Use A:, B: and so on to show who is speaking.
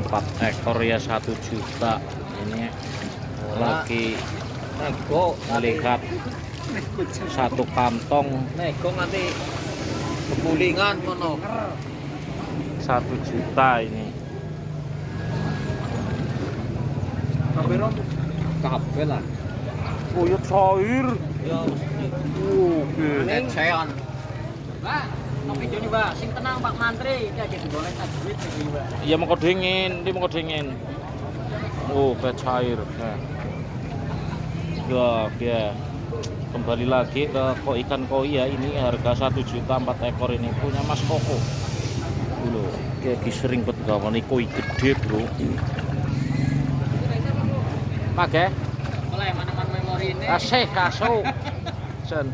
A: 4 ekor ya 1 juta. Ini lagi melihat satu kantong
B: nego nanti kebulingan mono
A: 1 juta ini.
B: kabeh lah
A: Kuyut cair.
B: ya
A: Oke.
B: ecean
C: Mbak, mau video nih Mbak, sing tenang Pak Mantri, kayak gitu boleh tak duit nih Mbak.
A: Iya mau dingin, dia mau dingin. Oh, kayak cair. Nah. Ya. Kembali lagi ke ikan koi ya. Ini harga 1 juta 4 ekor ini punya Mas Koko. Dulu, kayak sering bet gawan koi gede, Bro. Pakai?
C: Boleh mana memori ini.
A: Asih, kaso. Jan.